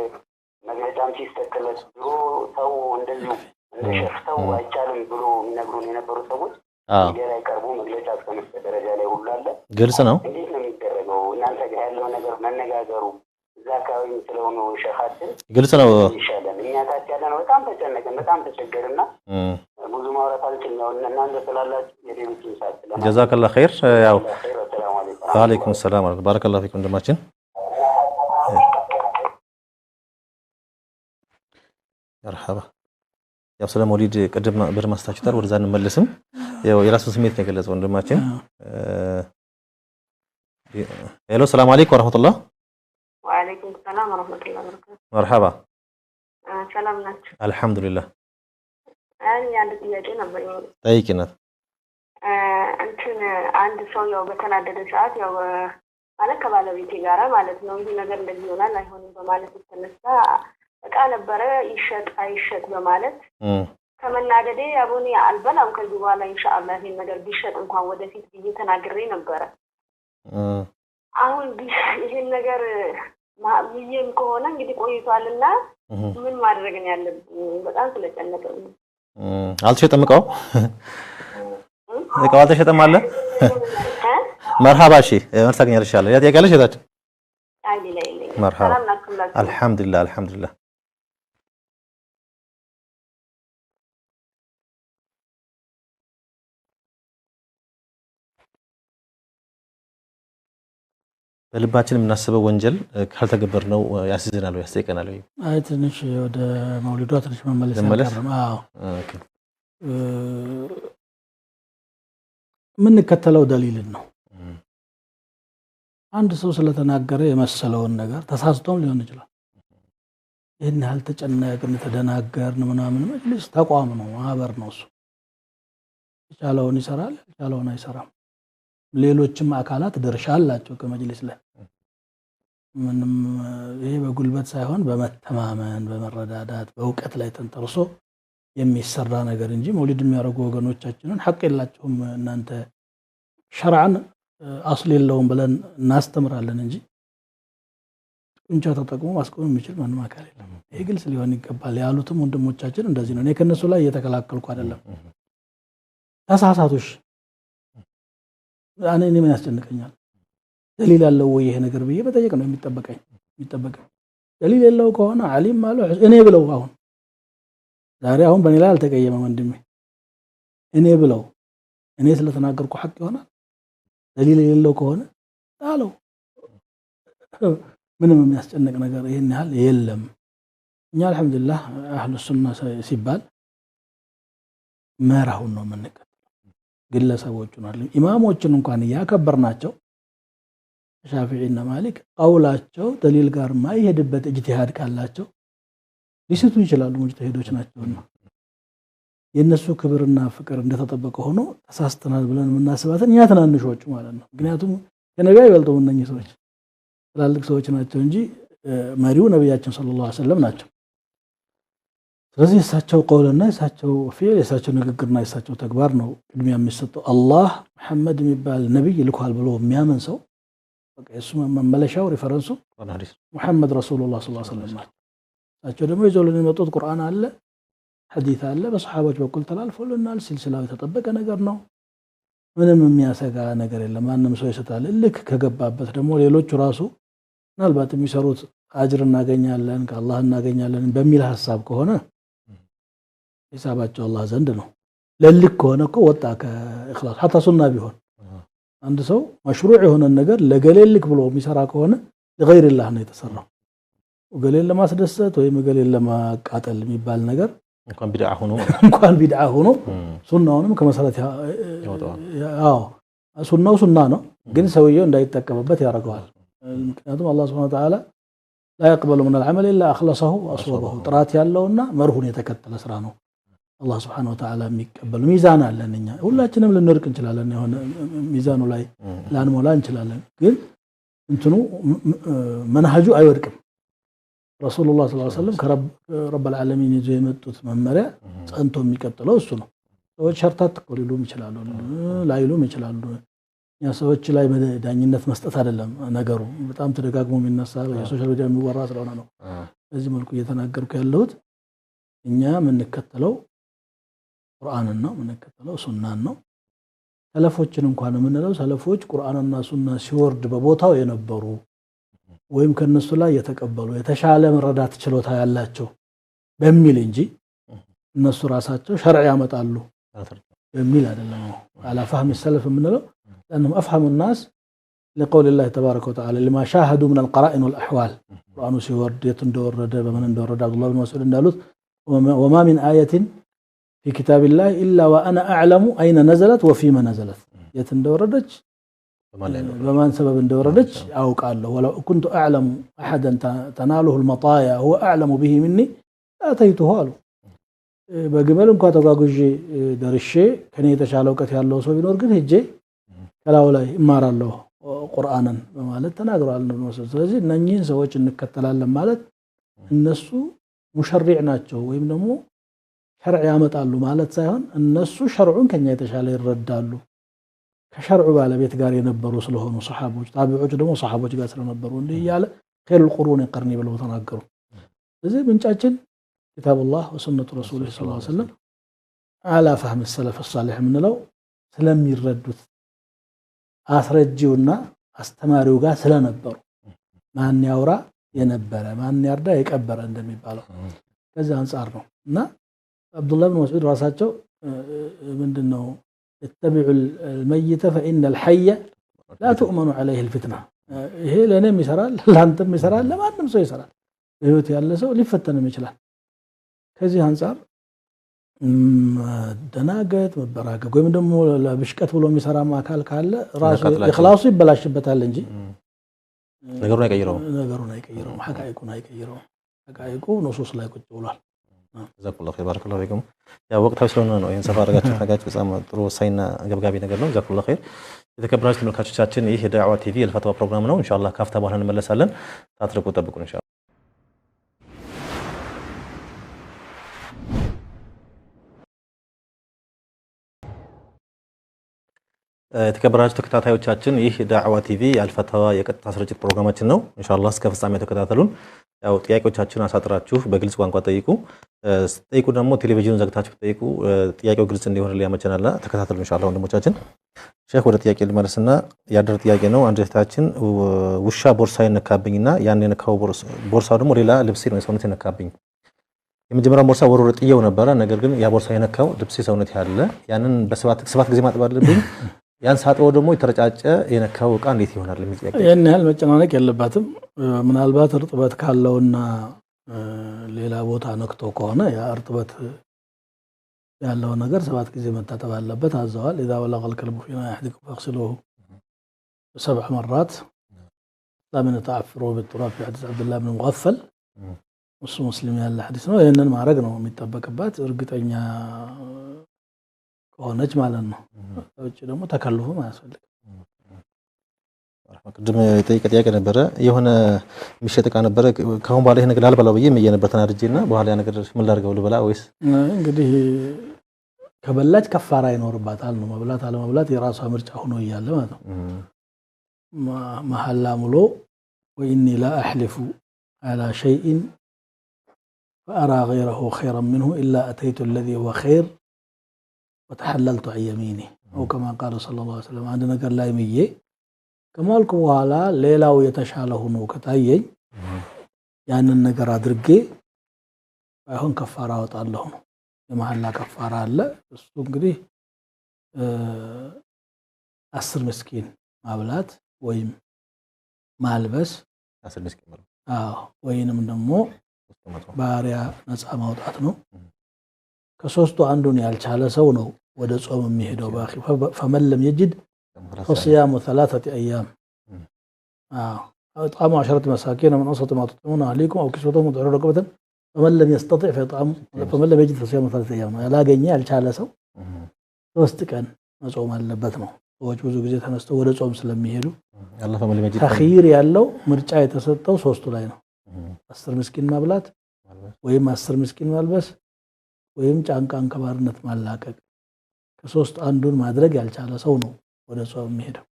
መግለጫም ሲስተክለት ድሮ ሰው እንደዚሁ እንደ ሸህ ሰው አይቻልም ብሎ የሚነግሩን የነበሩ ሰዎች ሚዲያ ላይ ቀርቦ መግለጫ እስከ መስጠት ደረጃ ላይ ሁሉ አለ። ግልጽ ነው። እንዴት ነው የሚደረገው? እናንተ ጋር ያለው ነገር መነጋገሩ እዛ አካባቢ ስለሆነ ሸኻችን ግልጽ ነው ይሻላል። እኛ ታች ያለ ነው በጣም ተጨነቅን፣ በጣም ተቸገርና ብዙ ማውራት አልችልም። እናንተ ስላላችሁ የሌሎችን ሰዓት ጀዛከላሁ ኸይር። ያው ሰላም አለይኩም ወአለይኩም ሰላም ወራህመቱላሂ ባረከላሁ ፊኩም ወንድማችን። መርሐባ። ያው ስለ መውሊድ ቅድም በማስታችሁታል፣ ወደዛ እንመለስም። ያው የራሱን ስሜት ነው የገለጸው ወንድማችን። ሄሎ ሰላም አለይኩም ወራህመቱላህ። ወአለይኩም ሰላም ወራህመቱላሂ ወበረካቱ። መርሐባ ሰላም ናችሁ? አልሐምዱሊላህ። እኔ አንድ ጥያቄ ነበር። ጠይቂናት። እንትን አንድ ሰው ያው በተናደደ ሰዓት ያው ማለት ከባለቤቴ ጋራ ማለት ነው ይሄ ነገር እንደዚህ ይሆናል አይሆንም በማለት የተነሳ እቃ ነበረ ይሸጥ አይሸጥ በማለት ከመናደዴ አቦኔ አልበላም ከዚህ በኋላ ኢንሻአላህ ይሄን ነገር ቢሸጥ እንኳን ወደፊት ብዬ ተናግሬ ነበረ። አሁን ይሄን ነገር ማብዬም ከሆነ እንግዲህ ቆይቷልና ምን ማድረግ ነው ያለብኝ? በጣም ስለጨነቀኝ። አልተሸጠም እቃው አልተሸጠም አለ። መርሐባ። እሺ መልስ አግኝቻለሁ። ያ ጥያቄ አለሽ እህታችን? አይ ላይ መርሐባ። አልሐምዱሊላህ አልሐምዱሊላህ። በልባችን የምናስበው ወንጀል ካልተገበርነው ያስይዘናል ወይ ያስጠይቀናል ወይ? አይ ትንሽ ወደ መውሊዷ ትንሽ መመለስ ያቀርም። አዎ ኦኬ። የምንከተለው ደሊልን ነው። አንድ ሰው ስለተናገረ የመሰለውን ነገር ተሳስቶም ሊሆን ይችላል። ይህን ያህል ተጨነቅን ተደናገርን ምናምን መጅሊስ ተቋም ነው፣ ማህበር ነው። እሱ የቻለውን ይሰራል፣ የቻለውን አይሰራም። ሌሎችም አካላት ድርሻ አላቸው ከመጅሊስ ላይ። ምንም ይሄ በጉልበት ሳይሆን በመተማመን በመረዳዳት በእውቀት ላይ ተንተርሶ የሚሰራ ነገር እንጂ መውሊድ የሚያደርጉ ወገኖቻችንን ሐቅ የላቸውም እናንተ ሸርዓን አስል የለውም ብለን እናስተምራለን እንጂ ጡንቻ ተጠቅሞ ማስቆም የሚችል ማንም አካል የለም። ይሄ ግልጽ ሊሆን ይገባል። ያሉትም ወንድሞቻችን እንደዚህ ነው። እኔ ከነሱ ላይ እየተከላከልኩ አይደለም። ተሳሳቶሽ እኔ ምን ያስጨንቀኛል? ደሊል ያለው ወይ ይሄ ነገር ብዬ መጠየቅ ነው የሚጠበቀኝ። ደሊል የለው ከሆነ ዓሊም ማለት እኔ ብለው አሁን ዛሬ አሁን በእኔ ላይ አልተቀየመም ወንድሜ እኔ ብለው እኔ ስለተናገርኩ ሐቅ ይሆናል? ደሊል የሌለው ከሆነ ታለው ምንም የሚያስጨንቅ ነገር ይሄን ያህል የለም። እኛ አልহামዱሊላህ አህሉ ሱና ሲባል መራሁን ነው የምንከተለው። ግለሰቦቹን አይደለም ኢማሞችን እንኳን ያከበርናቸው ሻፊዒና ማሊክ ቀውላቸው ደሊል ጋር ማይሄድበት ኢጅቲሃድ ካላቸው ሊስቱ ይችላሉ። ሙጅተሂዶች ናቸውና የነሱ ክብርና ፍቅር እንደተጠበቀ ሆኖ ተሳስተናል ብለን የምናስባትን ያ ትናንሾቹ ማለት ነው። ምክንያቱም ከነቢዩ አይበልጡም እነኚህ ሰዎች ትላልቅ ሰዎች ናቸው እንጂ መሪው ነብያችን ሰለላሁ ዐለይሂ ወሰለም ናቸው። ስለዚህ እሳቸው ቀውልና እሳቸው ፊዕል የእሳቸው ንግግርና የእሳቸው ተግባር ነው ቅድሚያ የሚሰጠው። አላህ መሐመድ የሚባል ነብይ ልኳል ብሎ የሚያምን ሰው በቃ እሱ መመለሻው ሪፈረንሱ መሐመድ ረሱሉላህ ሰለላሁ ዐለይሂ ወሰለም ናቸው። እሳቸው ደግሞ ይዘውልን የመጡት ቁርአን አለ፣ ሐዲስ አለ፣ በሰሃቦች በኩል ተላልፎልናል። ሲልሲላው የተጠበቀ ነገር ነው። ምንም የሚያሰጋ ነገር የለም። ማንም ሰው ይስታል። ልክ ከገባበት ደግሞ ሌሎቹ ራሱ ምናልባት የሚሰሩት አጅር እናገኛለን ከአላህ እናገኛለን በሚል ሐሳብ ከሆነ ሂሳባቸው አላህ ዘንድ ነው። ለልክ ሆነ እኮ ወጣ ከእخلاص حتى ሱና ቢሆን አንድ ሰው መሽሩዕ የሆነ ነገር ለገሌልክ ብሎ የሚሰራ ከሆነ ለغير الله ነው የተሰራው ወገሌን ለማስደሰት ወይ መገሌን ለማቃጠል የሚባል ነገር እንኳን ቢድዓ ሆኖ ሱናውንም ከመሰረት ያው ሱናው ሱና ነው ግን ሰውየው እንዳይጠቀምበት ያደርገዋል ምክንያቱም አላህ Subhanahu Wa Ta'ala لا يقبل من العمل الا اخلصه واصوبه ጥራት ያለውና መርሁን የተከተለ ስራ ነው አላህ Subhanahu Wa Ta'ala የሚቀበል ሚዛን አለንኛ ሁላችንም ልንርቅ እንችላለን የሆነ ሚዛኑ ላይ ላንሞላ እንችላለን ግን እንትኑ መንሃጁ አይወድቅም ረሱላህ ሰለላሁ ዐለይሂ ወሰለም ከረብ العالمين ይዞ የመጡት መመሪያ ጸንቶ የሚቀጥለው እሱ ነው ሰዎች ሸርታት ሊሉም ይችላሉ ላይሉም ይችላሉ ያ ሰዎች ላይ ዳኝነት መስጠት አይደለም ነገሩ በጣም ተደጋግሞ የሚነሳ በሶሻል ሚዲያ የሚወራ ስለሆነ ነው በዚህ መልኩ እየተናገርኩ ያለሁት እኛ የምንከተለው ቁርአንን ነው የምንከተለው ሱናን ነው ሰለፎችን እንኳን የምንለው ሰለፎች ቁርአንና ሱና ሲወርድ በቦታው የነበሩ ወይም ከነሱ ላይ የተቀበሉ የተሻለ መረዳት ችሎታ ያላቸው በሚል እንጂ እነሱ ራሳቸው ሸርዕ ያመጣሉ በሚል አይደለም على فهم السلف የምንለው لانهم افهم الناس لقول الله تبارك وتعالى لما شاهدوا من القرائن والاحوال ቁርአኑ ሲወርድ የት እንደወረደ በምን እንደወረደ አብዱላህ ኢብኑ መስዑድ እንዳሉት وما من آية في كتاب الله إلا وأنا أعلم أين نزلت وفيما نزلت የት እንደወረደች በማን ሰበብ እንደወረደች አውቃለሁ ولو كنت أعلم أحدا تناله المطايا هو أعلم به مني أتيته له በግመል እንኳን ተጓጉዤ ደርሼ ከኔ የተሻለ ዕውቀት ያለው ሰው ቢኖር ግን ሄጄ ከላው ላይ እማራለሁ ቁርአንን በማለት ተናግሯል ነው ስለዚህ እነኚህን ሰዎች እንከተላለን ማለት እነሱ ሙሸሪዕ ናቸው ወይም ደግሞ ሸርዕ ያመጣሉ ማለት ሳይሆን እነሱ ሸርዑን ከኛ የተሻለ ይረዳሉ ከሸርዑ ባለቤት ጋር የነበሩ ስለሆኑ ሱሐቦች ታቢዖች ደግሞ ሱሐቦች ጋር ስለነበሩ እንዲህ ያለ خير القرون قرني ብለው ተናገሩ ስለዚህ ምንጫችን كتاب الله وسنة رسوله صلى الله عليه وسلم على فهم السلف الصالح ምንለው ስለሚረዱት አስረጂውና አስተማሪው ጋር ስለነበሩ ማን ያውራ የነበረ ማን ያርዳ የቀበረ እንደሚባለው ከዛ አንፃር ነው እና አብዱላህ ኢብኑ መስዑድ ራሳቸው ምንድነው اتبعوا الميت فإن الحي لا تؤمن عليه الفتنة ይሄ ለኔም ይሰራል ላንተም ይሰራል ለማንም ሰው ይሰራል ህይወት ያለ ሰው ሊፈተንም ይችላል ከዚህ አንፃር ደናገት መበራገግ ወይም ደግሞ ለብሽቀት ብሎ የሚሰራ ማካል ካለ ራሱ ኢኽላሱ ይበላሽበታል እንጂ ነገሩን አይቀይረውም ሐቃይቁን አይቀይረውም ሐቃይቁ ንሱስ ላይ ቁጭ ብሏል ጀዛኩላሁ ኸይር ባረከላሁ ፊኩም ያ ወቅታዊ ስለሆነ ነው ይሄን ሰፋ አድርጋችሁ በጣም ጥሩ ወሳኝና ገብጋቢ ነገር ነው ጀዛኩላሁ ኸይር የተከበራችሁ ተመልካቾቻችን ይህ የዳዕዋ ቲቪ የልፈትዋ ፕሮግራም ነው ኢንሻአላህ ካፍታ በኋላ እንመለሳለን ታትርቁ ጠብቁን ኢንሻአላህ የተከበራችሁ ተከታታዮቻችን ይህ ዳዕዋ ቲቪ የአልፈትዋ የቀጥታ ስርጭት ፕሮግራማችን ነው ኢንሻአላህ እስከ ፍጻሜው ተከታተሉን ያው ጥያቄዎቻችሁን አሳጥራችሁ በግልጽ ቋንቋ ጠይቁ ደግሞ ቴሌቪዥኑን ዘግታችሁ ጠይቁ ጥያቄው ግልጽ እንዲሆን ሊያመቸናል ተከታተሉ ኢንሻአላህ ወንድሞቻችን ሼክ ወደ ጥያቄ ልመለስና ያደረ ጥያቄ ነው አንድ እህታችን ውሻ ቦርሳዬን ነካብኝና ያን የነካው ቦርሳው ደግሞ ሌላ ልብሴ ነው ሰውነቴ ነካብኝ የመጀመሪያው ቦርሳ ወሮረ ጥየው ነበር ነገር ግን ያ ቦርሳ የነካው ልብሴ ሰውነቴ ያለ ያንን በሰባት ጊዜ ማጥብ አለብኝ ያን ሳጥበው ደግሞ የተረጫጨ የነካው ዕቃ እንዴት ይሆናል ለሚጥያቄ ያን ያህል መጨናነቅ የለባትም ምናልባት እርጥበት ካለውና ሌላ ቦታ ነክቶ ከሆነ ያ እርጥበት ያለው ነገር 7 ጊዜ መታጠብ አለበት አዘዋል اذا بلغ الكلب في احدكم فاغسلوه 7 مرات لمن تعفروا بالتراب في حديث عبد الله بن مغفل مسلم ያለ ሐዲስ ነው ይሄንን ማድረግ ነው የሚጠበቅባት እርግጠኛ ሆነች ማለት ነው ወጭ ደግሞ ተከልፎ ማያስፈልግ ቅድም ጥያቄ ነበረ የሆነ ምሽጥቃ ነበረ ካሁን በኋላ ይሄ ነገር አልበላው በየ መየነበር ተናድጄና በኋላ ያ ነገር ምን ላድርገው ልበላ ወይስ እንግዲህ ከበላች ከፋራ ይኖርባታል ነው መብላት አለ መብላት የራሷ ምርጫ ሆኖ ይያለ ማለት ነው መሐላ ሙሉ واني لا احلف على شيء فارى غيره خيرا منه الا اتيت الذي هو خير وتحللت عن يميني او كما قال صلى الله عليه وسلم عند ነገር ላይ ምዬ ከማልኩ በኋላ ሌላው የተሻለ ሆኖ ከታየኝ ያንን ነገር አድርጌ አይሆን ከፋራ አወጣለሁ ነው የመሐላ ከፋራ አለ እሱ እንግዲህ 10 ምስኪን ማብላት ወይም ማልበስ 10 ምስኪን ማለት ወይንም ደግሞ ባሪያ ነፃ ማውጣት ነው ከሶስቱ አንዱን ያልቻለ ሰው ነው ወደ ጾም የሚሄደው ባኺ فمن لم يجد فصيام 3 ايام طعام 10 مساكين من اوسط ما تطعمون اهليكم او كسوتهم وتعرضوا رقبه فمن لم يستطع فيطعم فمن لم يجد فصيام 3 ايام ያላገኘ ያልቻለ ሰው 3 ቀን መጾም አለበት ነው ሰዎች ብዙ ጊዜ ተነስተው ወደ ጾም ስለሚሄዱ አላህ ፈመል መጂድ ተኺር ያለው ምርጫ የተሰጠው ሶስቱ ላይ ነው 10 ምስኪን ማብላት ወይም 10 ምስኪን ማልበስ ወይም ጫንቃን ከባርነት ማላቀቅ ከሶስት አንዱን ማድረግ ያልቻለ ሰው ነው ወደ ጾም የሚሄደው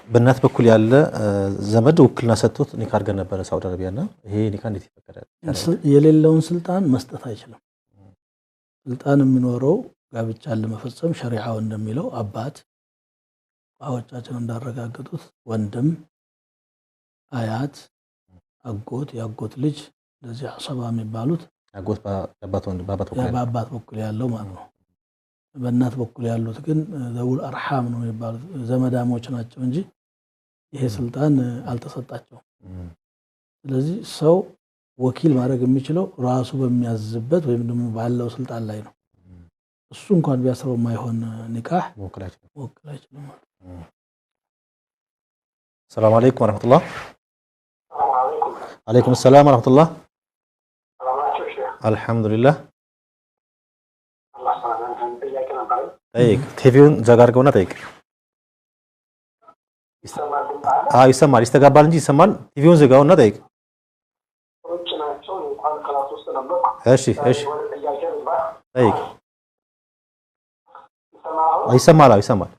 በእናት በኩል ያለ ዘመድ ውክልና ሰጥቶት ኒካ አድርገን ነበር ሳውዲ አረቢያና ይሄ ኒካ እንዴት ይፈቀዳል የሌለውን ስልጣን መስጠት አይችልም ስልጣን የሚኖረው ጋብቻን ለመፈጸም ሸሪዓው እንደሚለው አባት አዎቻችን እንዳረጋግጡት ወንድም አያት አጎት ያጎት ልጅ ለዚህ ሐሰባ የሚባሉት አጎት በአባት ወንድ በአባት በኩል ያለው ማለት ነው በእናት በኩል ያሉት ግን ዘውል አርሃም ነው የሚባሉት ዘመዳሞች ናቸው እንጂ ይሄ ስልጣን አልተሰጣቸውም ስለዚህ ሰው ወኪል ማድረግ የሚችለው ራሱ በሚያዝበት ወይም ደግሞ ባለው ስልጣን ላይ ነው እሱ እንኳን ቢያስረው ማይሆን ኒካህ ወክላችን ሰላም አለይኩም ወራህመቱላህ عليكم السلام ورحمة الله الحمد لله طيب تيفيون زغار كونا طيب يسمال يستقبل እንጂ ይሰማል ቲቪውን ዘጋውና طيب እሺ طيب ይሰማል ይሰማል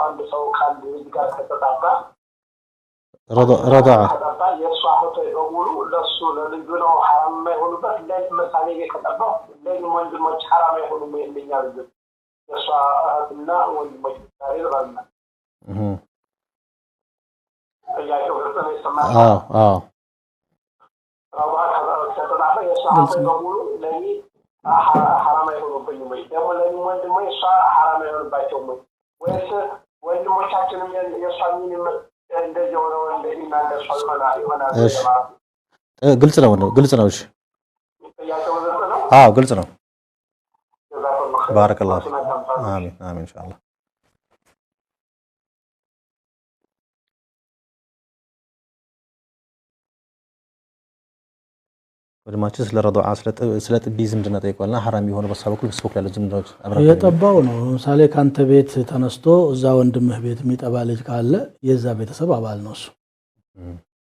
አንድ ሰው ካንዱ ጋር ከተጣጣ ረዳዓ የሷህቶ ይወሉ ለሱ ለልጁ ነው حرام የሆኑበት ለምሳሌ ከተጣጣው ለወንድሞች حرام የሆኑ እንደኛል የሷህትና ወንድሞች ታሪክ ባልና ያለው ወርተነ ይሰማል ረዳዓ ከተጣጣ የሷህቶ ይወሉ ለኒ حرام የሆኑብኝ ወይ ደግሞ ለኒ ወንድሞች حرام የሆኑባቸው ወይስ ወንድሞቻችንም የሷሚን እንደዚህ ነው እንደዚህና እንደሷል ይሆናል ግልጽ ነው እሺ ግልጽ ነው ባረከላሁ አሚን አሚን ኢንሻአላህ ወደማችን ስለ ረዳዓ ስለ ጥቢ ዝምድና ጠይቋልና حرام የሆነ በሰበኩል በሰበኩል ያለ ዝምድናዎች የጠባው ነው ለምሳሌ ካንተ ቤት ተነስቶ እዛ ወንድምህ ቤት የሚጠባ ልጅ ካለ የዛ ቤተሰብ አባል ነው እሱ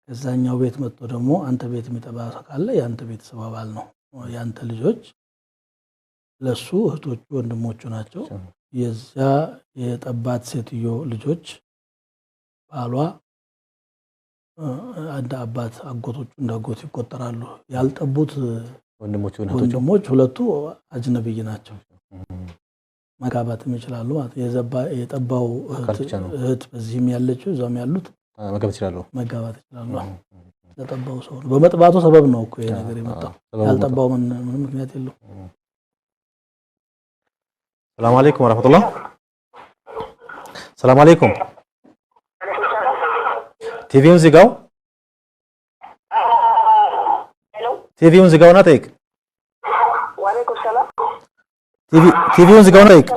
እዛኛው ቤት መጥቶ ደግሞ አንተ ቤት የሚጠባ ካለ ያንተ ቤተሰብ አባል ነው ያንተ ልጆች ለሱ እህቶቹ ወንድሞቹ ናቸው የዛ የጠባት ሴትዮ ልጆች ባሏ አንድ አባት አጎቶቹ እንዳጎት ይቆጠራሉ ያልጠቡት ወንድሞች ሁለቱ አጅነብይ ናቸው መጋባትም ይችላሉ ማለት የጠባው እህት በዚህም ያለችው እዛም ያሉት መጋባት ይችላሉ ለጠባው ሰው በመጥባቱ ሰበብ ነው እኮ ይሄ ነገር የመጣው ያልጠባው ምንም ምክንያት የለው ሰላም አለይኩም ወራህመቱላህ ሰላም አለይኩም ቲቪውን ዝጋው ቲቪውን ዝጋውና ጠይቅ ወአለይኩም ሰላም ቲቪውን ዝጋውና ጠይቅ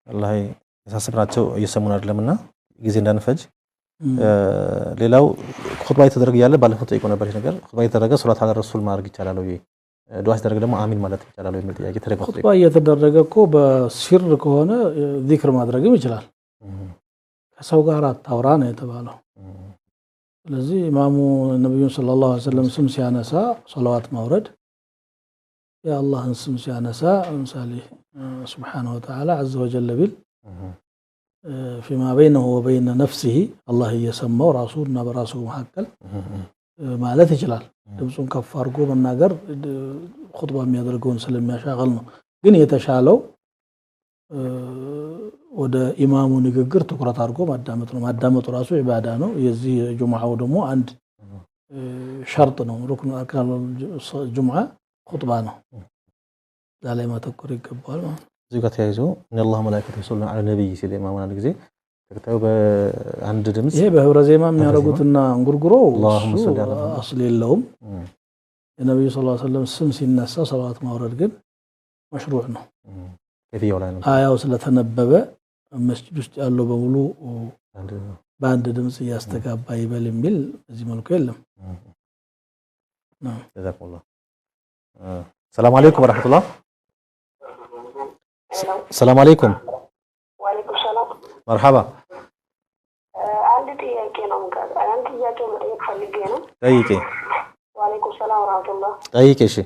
والله ያሳስብናቸው እየሰሙን አይደለምና ጊዜ እንዳንፈጅ ሌላው ኹጥባ የተደረገ ያለ ባለፈው ጠይቆ ነበር ይሄ ነገር ኹጥባ የተደረገ ሶላት አለ ረሱል ማድረግ ይቻላል ወይ ዱዓ ሲደረግ ደግሞ አሚን ማለት ይቻላል ወይ የሚል ጥያቄ ተደረገ ኹጥባ የተደረገ እኮ በሲር ከሆነ ዚክር ማድረግም ይችላል ከሰው ጋር አታውራ ነው የተባለው ስለዚህ ኢማሙ ነብዩ ሰለላሁ ዐለይሂ ወሰለም ስም ሲያነሳ ሶላዋት ማውረድ የአላህን ስም ሲያነሳ ለምሳሌ سبحانه وتعالى عز وجل بال فيما بينه وبين نفسه الله يسمى رسولنا براسه محكل ማለት ይችላል ድምጹን ከፍ አድርጎ መናገር ኹጥባ የሚያደርገውን ስለሚያሻግል ነው ግን የተሻለው ወደ ኢማሙ ንግግር ትኩረት አድርጎ ማዳመጥ ነው ማዳመጡ ራሱ ኢባዳ ነው የዚህ ጁምዓው ደግሞ አንድ ሸርጥ ነው ሩክኑ አርካን ጁምዓ ኹጥባ ነው ዛላይ ማተኮር ይገባል ማለት እዚህ ጋር ተያይዞ ኢነላህ መላእክቱ ይሰሉና ዐለ ነብይ ሲል ኢማሙ አንድ ጊዜ ተከታዩ በአንድ ድምጽ ይሄ በህብረ ዜማ የሚያረጉትና እንጉርጉሮ አስል የለውም የነብዩ ሰለላሁ ዐለይሂ ወሰለም ስም ሲነሳ ሰላዋት ማውረድ ግን መሽሩዕ ነው ከፊያው ላይ ነው አያው ስለተነበበ መስጂድ ውስጥ ያለው በሙሉ በአንድ ድምጽ ያስተጋባ ይበል የሚል እዚህ መልኩ የለም ጀዛኩሙላህ ሰላም አለይኩም ወራህመቱላህ ሰላም አለይኩም ወአለይኩም ሰላም መርሐባ አንድ ጥያቄ ነው አንድ ጥያቄ መጠየቅ ፈልጌ ነው ጠይቄ ወአለይኩም ሰላም ወራህመቱላህ ጠይቄ እሺ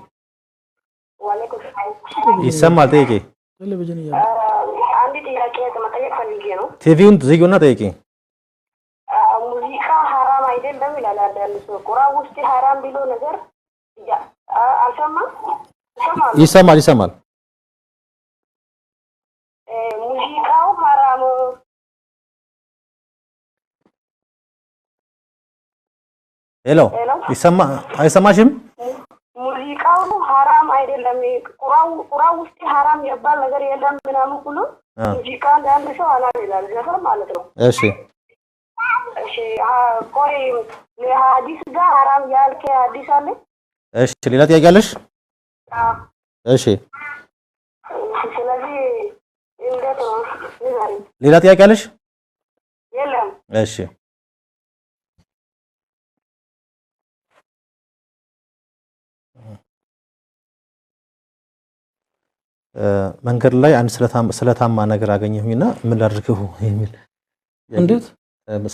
ወአለይኩም ሰላም ይሰማል ጠይቄ ቴሌቪዥን አንድ ጥያቄ መጠየቅ ፈልጌ ነው ቲቪውን ዝጊውና ጠይቄ ሙዚቃ ሐራም አይደለም ይላል አንዳንድ ሰው ቁርአን ውስጥ ሐራም ቢሎ ነገር አልሰማም ይሰማል ሙዚቃው ሐራም ሄሎ አይሰማሽም ሙዚቃው ሐራም አይደለም ቁርአን ውስጥ ሐራም ይባል ነገር የለም ምናምን ሁሉ ሙዚቃ አንዳንድ ሰው አላል ይላል ዘፈን ማለት ነው እሺ ቆይ ለሐዲስ ጋር ሐራም ያልከ ሐዲስ አለ እሺ ሌላ ጥያቄ አለሽ እሺ ስለዚህ እንዴት ነው ሌላ ጥያቄ አለሽ የለም እሺ መንገድ ላይ አንድ ስለታማ ነገር አገኘሁኝና ምን ላድርገው የሚል እንዴት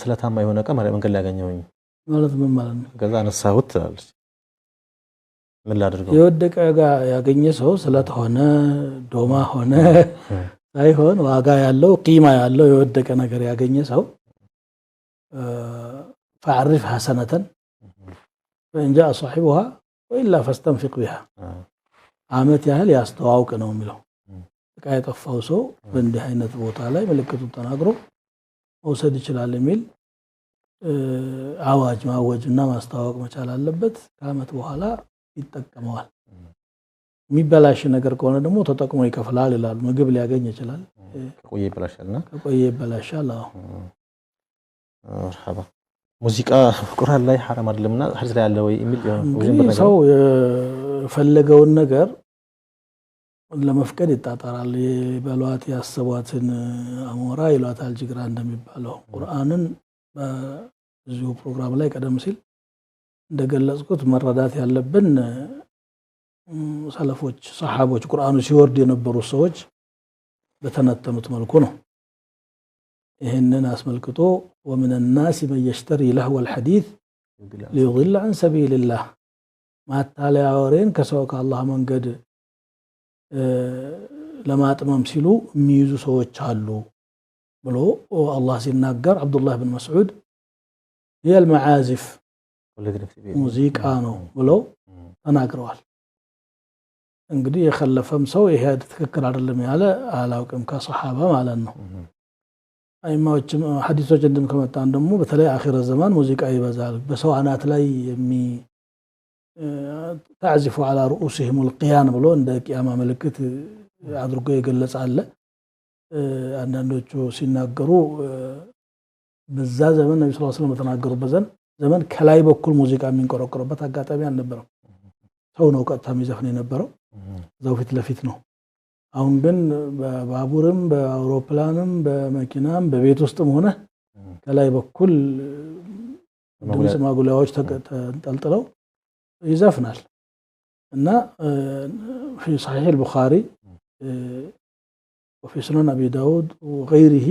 ስለታማ የሆነ እቃ መንገድ ላይ አገኘሁኝ ማለት ምን ማለት ነው ከዛ አነሳሁት ትላለች ምን ላድርገው የወደቀ ጋር ያገኘ ሰው ስለተሆነ ዶማ ሆነ ሳይሆን ዋጋ ያለው ቂማ ያለው የወደቀ ነገር ያገኘ ሰው فعرف حسنة فإن جاء صاحبها وإلا فاستنفق بها አመት ያህል ያስተዋውቅ ነው የሚለው እቃ የጠፋው ሰው በእንዲህ አይነት ቦታ ላይ ምልክቱን ተናግሮ መውሰድ ይችላል የሚል አዋጅ ማወጅና ማስተዋወቅ መቻል አለበት ከአመት በኋላ ይጠቀመዋል የሚበላሽ ነገር ከሆነ ደግሞ ተጠቅሞ ይከፍላል ይላል ምግብ ሊያገኝ ይችላል ከቆየ ይበላሻልና ከቆየ ይበላሻል መርሐባ ሙዚቃ ቁርአን ላይ ሐራም አይደለምና ሐዲስ ላይ ያለው የሚል ሰው የፈለገውን ነገር ለመፍቀድ ይጣጣራል የበሏት ያሰቧትን አሞራ ይሏታል ጅግራ እንደሚባለው ቁርአንን በዚሁ ፕሮግራም ላይ ቀደም ሲል እንደገለጽኩት መረዳት ያለብን ሰለፎች ሰሃቦች ቁርአኑ ሲወርድ የነበሩ ሰዎች በተነተኑት መልኩ ነው ይሄንን አስመልክቶ ومن الناس من يشتري لهو الحديث ليضل عن سبيل الله ما تعالى አወሬን ከሰው ከአላህ መንገድ ለማጥመም ሲሉ የሚይዙ ሰዎች አሉ ብሎ አላህ ሲናገር አብዱላህ ኢብኑ መስዑድ هي المعازف ሙዚቃ ነው ብሎ ተናግረዋል እንግዲህ የخلፈም ሰው ይሄ ትክክል አይደለም ያለ አላውቅም ከሱሐባ ማለት ነው አይማዎችም ሐዲሶች እንደምከመጣን ደግሞ በተለይ አኺረ ዘመን ሙዚቃ ይበዛል በሰው አናት ላይ تعزف على رؤوسهم القيان ብሎ እንደ ቂያማ ምልክት አድርጎ ይገለጽ አለ አንዳንዶቹ ሲናገሩ በዛ ዘመን ነብዩ ሰለላሁ ዐለይሂ ወሰለም ተናገሩበት ዘመን ከላይ በኩል ሙዚቃ የሚንቆረቆርበት አጋጣሚ አልነበረም ሰው ነው ቀጥታ የሚዘፍን የነበረው ዘው ፊት ለፊት ነው አሁን ግን በባቡርም በአውሮፕላንም በመኪናም በቤት ውስጥም ሆነ ከላይ በኩል ድምጽ ማጉሊያዎች ተንጠልጥለው ይዘፍናል እና في صحيح البخاري وفي سنن ابي داود وغيره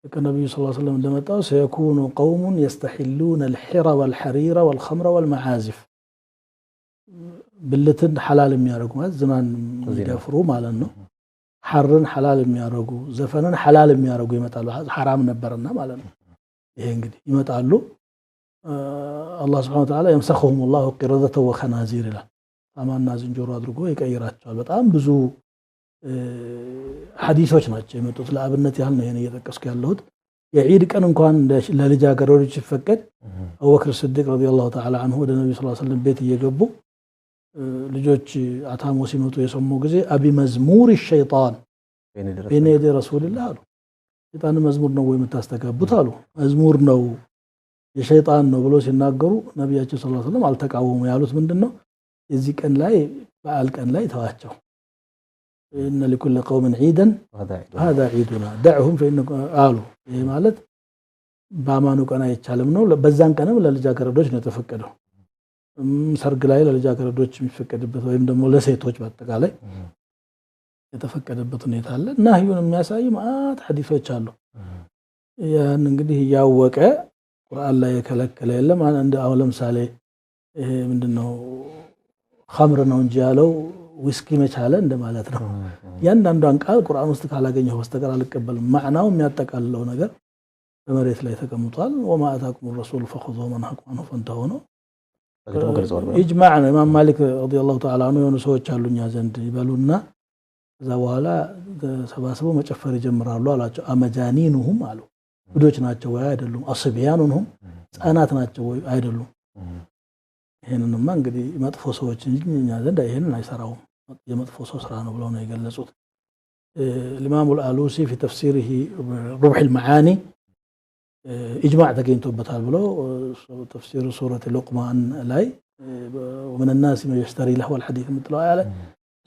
كان النبي صلى الله عليه وسلم عندما سيكون قوم يستحلون الحر والحرير والخمر والمعازف ብልትን ሐላል የሚያደርጉ ማለት ዝናን የሚደፍሩ ማለት ነው ሐርን ሐላል የሚያደርጉ ዘፈንን ሐላል የሚያደርጉ ይመጣሉ ሐራም ነበርና ማለት ነው ይሄ እንግዲህ ይመጣሉ አላህ Subhanahu Wa Ta'ala يمسخهم الله قردة وخنازير ይላል አማና ዝንጀሮ አድርጎ ይቀይራቸዋል በጣም ብዙ ሐዲሶች ናቸው የመጡት ለአብነት ያህል ነው ይሄን እየተጠቀስኩ ያለሁት የዒድ ቀን እንኳን ለልጃገረዶች ሲፈቀድ አቡበክር ሲዲቅ ረዲየላሁ ተዓላ ዐንሁ ወደ ነብዩ ሰለላሁ ዐለይሂ ወሰለም ቤት እየገቡ ልጆች አታሞ ሲመጡ የሰሙ ጊዜ አቢ መዝሙር ሸይጣን በኔ የደ ረሱልላህ አሉ ሸይጣን መዝሙር ነው ወይ የምታስተጋቡት አሉ መዝሙር ነው የሸይጣን ነው ብሎ ሲናገሩ ነብያችን ሰለላሁ ዐለይሂ ወሰለም አልተቃወሙ ያሉት ምንድነው የዚህ ቀን ላይ በዓል ቀን ላይ ተዋቸው إن لكل قوم عيدا هذا عيدنا دعهم فإنكم قالوا ይሄ ማለት ባማኑ ቀን አይቻልም ነው በዛን ቀንም ለልጃገረዶች ነው ተፈቀደው ሰርግ ላይ ለልጃገረዶች የሚፈቀድበት ወይም ደግሞ ለሴቶች በአጠቃላይ የተፈቀደበት ሁኔታ አለ ናህዩን የሚያሳይ ማአት ሐዲሶች አሉ ያን እንግዲህ ያወቀ ቁርአን ላይ የከለከለ የለም አንድ አሁን ለምሳሌ ይሄ ምንድነው ኸምር ነው እንጂ ያለው ዊስኪ መቻለ እንደማለት ነው ያንዳንዷን ቃል ቁርአን ውስጥ ካላገኘው በስተቀር አልቀበልም ማዕናው የሚያጠቃልለው ነገር በመሬት ላይ ተቀምጧል ወማ አታኩም الرسول فخذوا منهكم عنه فانتهوا ኢጅማዕ ነው ኢማም ማሊክ ረዲየላሁ ተዓላ ዐንሁ የሆኑ ሰዎች አሉኛ ዘንድ ይበሉና ከዛ በኋላ ተሰባስበው መጨፈር ይጀምራሉ አላቸው አመጃኒኑሁም አሉ ጉዶች ናቸው ወይ አይደሉም አስቢያኑሁም ጻናት ናቸው ወይ አይደሉም ይሄንንማ እንግዲህ መጥፎ ሰዎች እኛ ዘንድ ይሄንን አይሰራውም የመጥፎ ሰው ስራ ነው ብለው ነው የገለጹት الإمام الآلوسي في تفسيره روح المعاني إجماع ተገኝቶበታል ብለው تفسير سورة لقمان ላይ ومن الناس من يشتري له الحديث مثله ያለ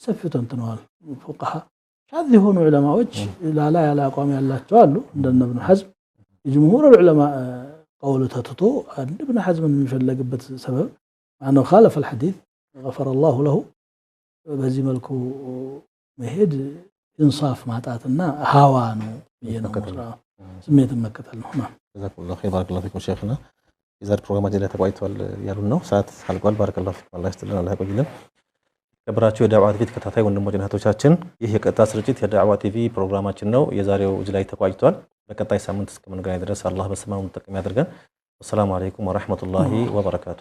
ሰፊው ተንትነዋል فقهاء هذه هون علماءዎች لا ያለ አቋም ያላቸው አሉ እንደነ ابن حزم جمهور العلماء قول ተትቶ ابن حزم የሚፈልግበት ሰበብ أنه خالف الحديث غفر الله له በዚህ መልኩ መሄድ ኢንሳፍ ማጣትና ሃዋ ነው ስሜት መከተል ነው ጀዛኩላሁ ኸይር ባረከላሁ ፊኩም ሼኽና የዛሬ ፕሮግራማችን ላይ ተቋይቷል ያሉን ነው ሰዓት አልቋል ባረከላሁ ፊኩም አላህ ይስጥልን አላህ ያቆይልን ከብራችሁ የዳዕዋ ቲቪ ተከታታይ ወንድሞችና እህቶቻችን ይህ የቀጥታ ስርጭት የዳዕዋ ቲቪ ፕሮግራማችን ነው የዛሬው እዚህ ላይ ተቋይቷል በቀጣይ ሳምንት እስከምንገናኝ ድረስ አላህ በሰማው ተጠቃሚ ያድርገን ወሰላሙ አለይኩም ወራህመቱላሂ ወበረካቱ